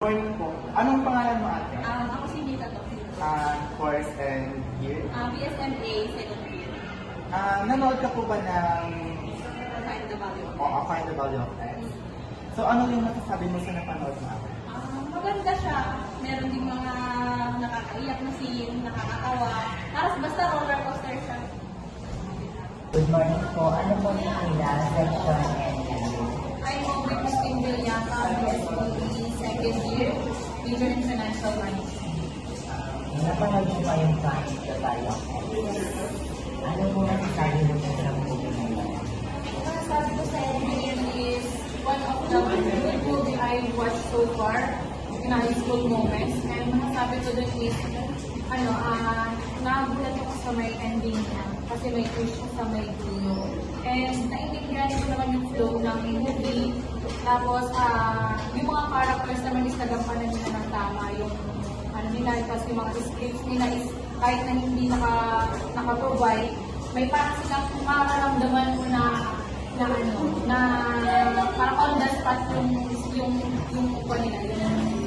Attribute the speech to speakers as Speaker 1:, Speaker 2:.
Speaker 1: Morning po. Anong pangalan mo ate?
Speaker 2: Ako si Nita to.
Speaker 1: Course and year?
Speaker 2: BSMA, second year.
Speaker 1: Nanood ka po ba ng
Speaker 2: Find the Value of
Speaker 1: Find the Value of X? So ano yung masasabi mo sa napanood mo ate?
Speaker 2: Maganda siya. Meron din mga nakakaiyak na scene, nakakatawa. Tapos basta roller coaster siya.
Speaker 3: Good morning po. Ano po yung nila, section and review?
Speaker 2: I'm Aubrey Christine Villata, BSMA, second year, major in financial management.
Speaker 3: Napanood mo pa yung Find the Value of X? Ano po masasabi mo sa movie na yun?
Speaker 2: Ang sabi ko sa MBA is one of the good movie I watched so far in high school moments. And masasabi ko dun is, nagulat ako sa may ending niya kasi may twist siya sa may dulo. And naiintindihan ko naman yung flow ng movie. Tapos, yung mga characters naman is nagampanan nila ng tama yung nila, kasi yung mga scripts nila is kahit na hindi naka-provide, may parang silang makaramdaman mo na parang on the spot yung upo nila, yung